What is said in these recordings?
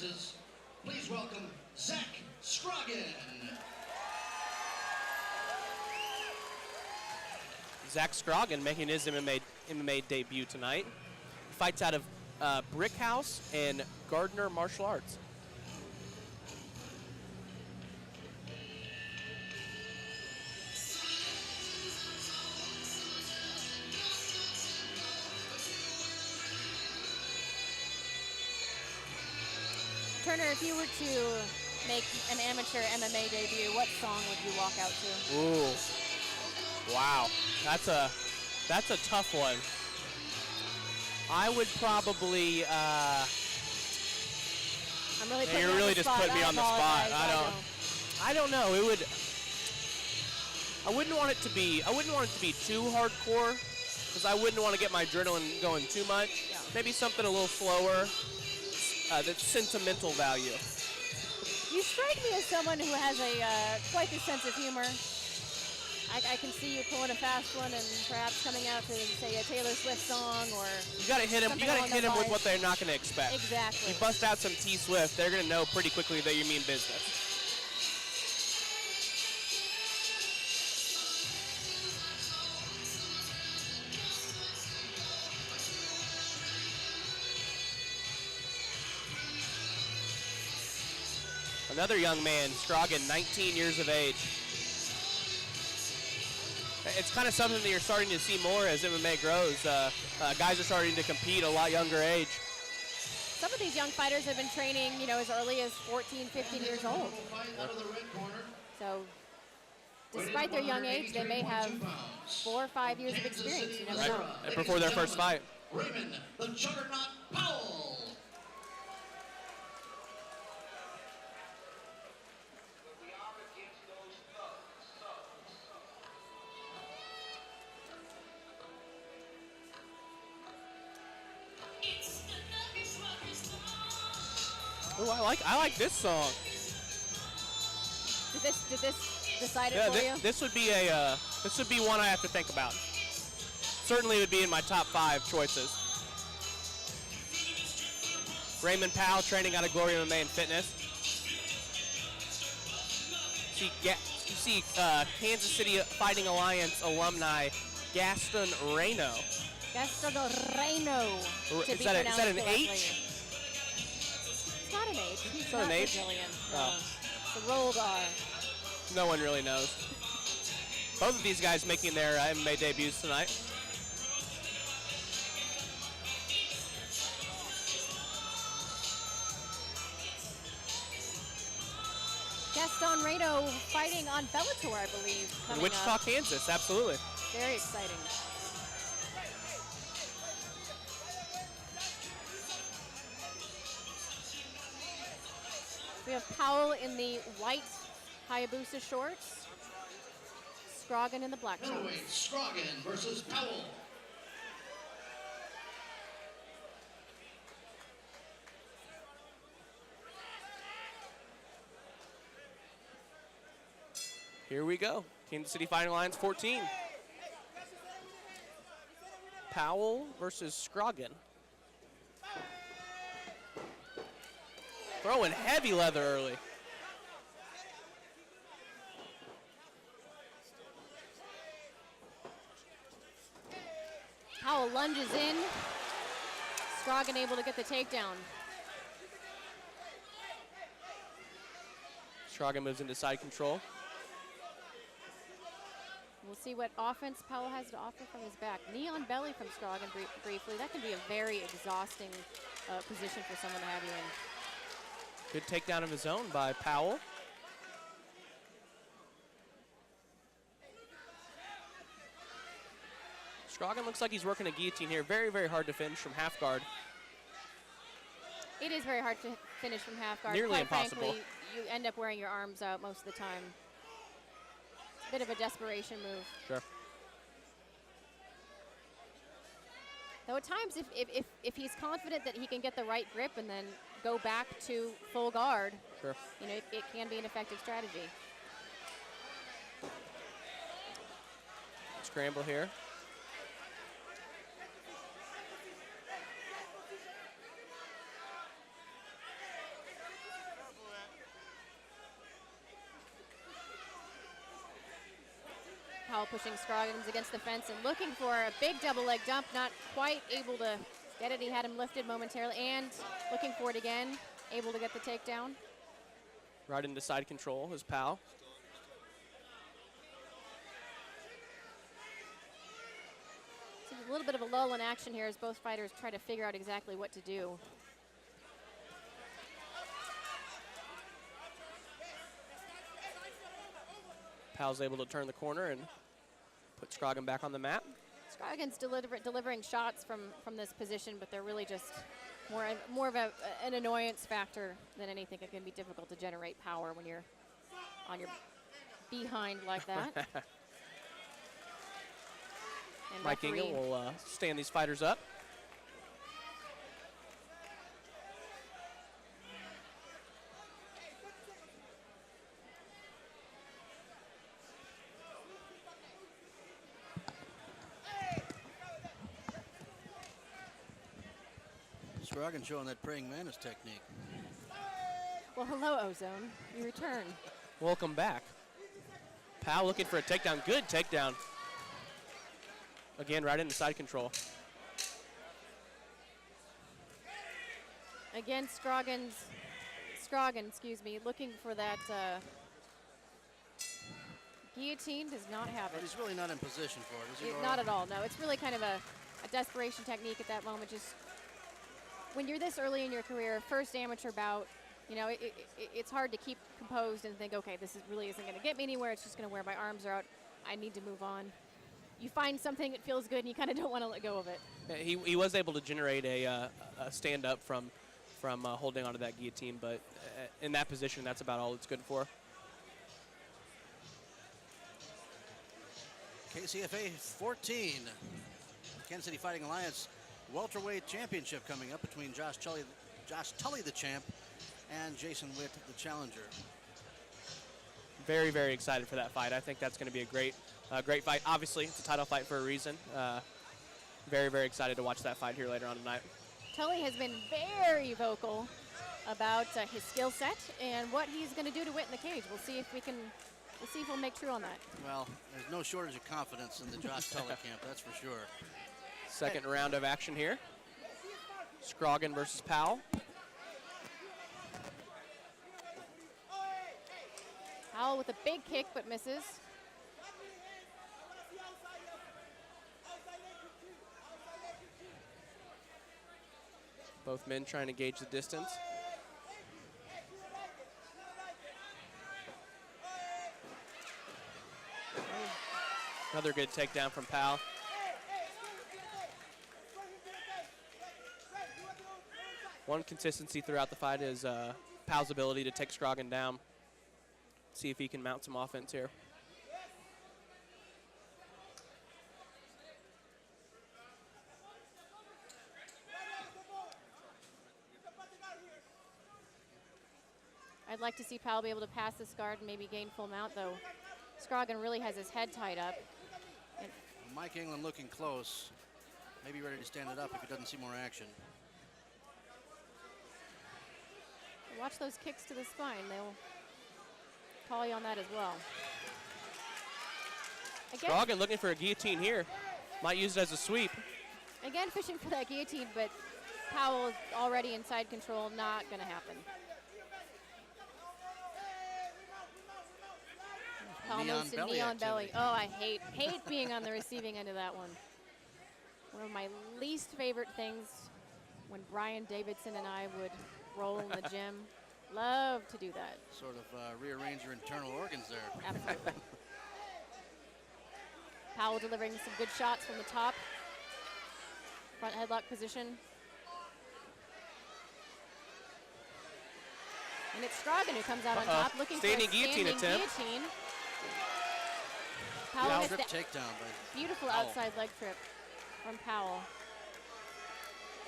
appearances, please welcome Scroggin. Scroggin making his MMA debut tonight. Fights out of Brick House and Gardner Martial Arts. Turner, if you were to make an amateur MMA debut, what song would you walk out to? Ooh, wow, that's a tough one. I would probably. I'm really putting you're really just putting me on the spot. I don't know. It would. I wouldn't want it to be too hardcore, because I wouldn't want to get my adrenaline going too much. Yeah. Maybe something a little slower. That's sentimental value. You strike me as someone who has quite the sense of humor. I can see you pulling a fast one and perhaps coming out to, say, a Taylor Swift song or. You got to hit them. You got to hit them with what they're not going to expect. Exactly. You bust out some T Swift, they're going to know pretty quickly that you mean business. Another young man, Scroggin, 19 years of age. It's kind of something that you're starting to see more as MMA grows. Guys are starting to compete a lot younger age. Some of these young fighters have been training, as early as 14, 15 years old. So, despite their young age, they may have 4 or 5 years of experience. You never know. And before their first fight. Raymond, the Juggernaut Powell. Oh, I like this song. Did this decide it for you? This would be one I have to think about. Certainly would be in my top 5 choices. Raymond Powell training out of Glory MMA and Fitness. You see Kansas City Fighting Alliance alumni Gaston Reno. Gaston Reno. Is that an H? It's not an H. He's not not an H? Brazilian. Oh. It's a rolled R. No one really knows. Both of these guys making their MMA debuts tonight. Gaston Reno fighting on Bellator, I believe. In Wichita, Kansas, absolutely. Very exciting. We have Powell in the white Hayabusa shorts. Scroggin in the black shorts. Middleweight Scroggin versus Powell. Here we go. Kansas City Fighting Alliance 14. Powell versus Scroggin. Throwing heavy leather early. Powell lunges in. Scroggin able to get the takedown. Scroggin moves into side control. We'll see what offense Powell has to offer from his back. Knee on belly from Scroggin briefly. That can be a very exhausting position for someone to have you in. Good takedown of his own by Powell. Scroggin looks like he's working a guillotine here. Very, very hard to finish from half guard. It is very hard to finish from half guard. Nearly Quite impossible. Frankly, you end up wearing your arms out most of the time. Bit of a desperation move. Sure. Though at times, if he's confident that he can get the right grip and then go back to full guard, sure, it can be an effective strategy. Scramble here. pushing Scroggins against the fence and looking for a big double leg dump, not quite able to get it. He had him lifted momentarily and looking for it again, able to get the takedown. Right into side control is Powell. So a little bit of a lull in action here as both fighters try to figure out exactly what to do. Powell's able to turn the corner and put Scroggin back on the mat. Scroggin's delivering shots from this position, but they're really just more of an annoyance factor than anything. It can be difficult to generate power when you're on your behind like that. And Mike Engel will stand these fighters up. Scroggin showing that praying mantis technique. Well, hello, Ozone. You return. Welcome back. Powell looking for a takedown. Good takedown. Again, right into side control. Again, Scroggin, looking for that guillotine. Does not have But it. he's really not in position for it, is he? Not at all, no. It's really kind of a desperation technique at that moment. Just when you're this early in your career, first amateur bout, you know, it's hard to keep composed and think, okay, really isn't going to get me anywhere. It's just going to wear my arms are out. I need to move on. You find something that feels good, and you kind of don't want to let go of it. Yeah, he was able to generate a stand-up from holding onto that guillotine, but in that position, that's about all it's good for. KCFA 14, Kansas City Fighting Alliance welterweight championship coming up between Josh Tully, the champ, and Jason Witt, the challenger. Very, very excited for that fight. I think that's going to be a great fight. Obviously, it's a title fight for a reason. Very, very excited to watch that fight here later on tonight. Tully has been very vocal about his skill set and what he's going to do to Witt in the cage. We'll see if we'll make true on that. Well, there's no shortage of confidence in the Josh Tully camp, that's for sure. Second round of action here. Scroggin versus Powell. Powell with a big kick, but misses. Both men trying to gauge the distance. Another good takedown from Powell. One consistency throughout the fight is Powell's ability to take Scroggin down. See if he can mount some offense here. I'd like to see Powell be able to pass this guard and maybe gain full mount, though Scroggin really has his head tied up. Mike England looking close. Maybe ready to stand it up if he doesn't see more action. Watch those kicks to the spine. They'll call you on that as well. Again, Scroggin looking for a guillotine here. Might use it as a sweep. Again, fishing for that guillotine, but Powell is already inside control. Not going to happen. Almost a neon belly. Oh, I hate being on the receiving end of that one. One of my least favorite things when Brian Davidson and I would roll in the gym. Love to do that. Sort of rearrange your internal organs there. Absolutely. Powell delivering some good shots from the top. Front headlock position. And it's Scroggin who comes out on top looking standing for a standing guillotine. Powell gets Trip the takedown by beautiful Powell. outside leg trip from Powell.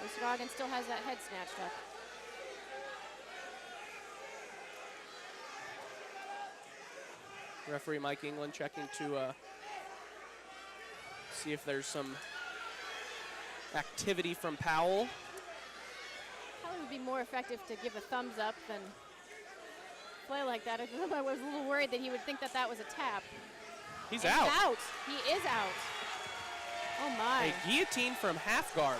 Oh, Scroggin still has that head snatched up. Referee Mike England checking to see if there's some activity from Powell. Probably would be more effective to give a thumbs up than play like that. I was a little worried that he would think that that was a tap. He's And out. He's out. He is out. Oh my. A guillotine from half guard.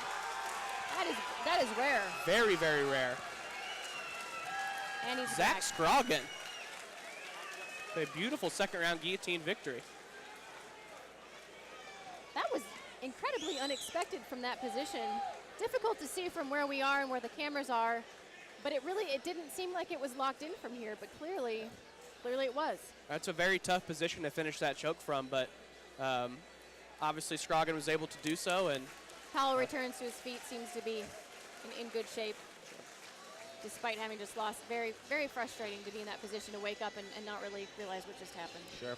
That is rare. Very, very rare. And he's Zach back. Scroggin. A beautiful second round guillotine victory. That was incredibly unexpected from that position. Difficult to see from where we are and where the cameras are, but it didn't seem like it was locked in from here, but clearly it was. That's a very tough position to finish that choke from, but obviously Scroggin was able to do so, and Powell returns to his feet, seems to be in good shape, despite having just lost. Very, very frustrating to be in that position to wake up and not really realize what just happened. sure.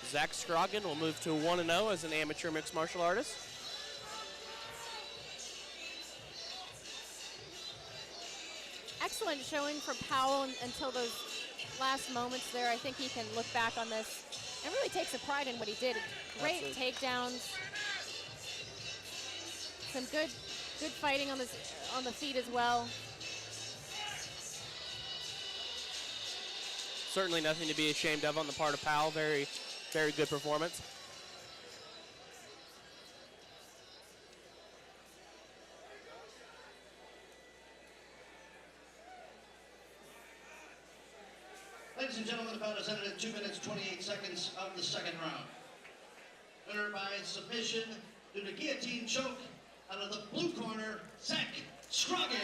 Zach Scroggin will move to 1-0 as an amateur mixed martial artist. Excellent showing for Powell until those last moments there. I think he can look back on this and really takes a pride in what he did. Great takedowns. Some good fighting on the feet as well. Certainly nothing to be ashamed of on the part of Powell. Very, very good performance. Ladies and gentlemen, the bout is ended at 2 minutes, 28 seconds of the second round. Winner by submission due to guillotine choke out of the blue corner, Zach Scroggin.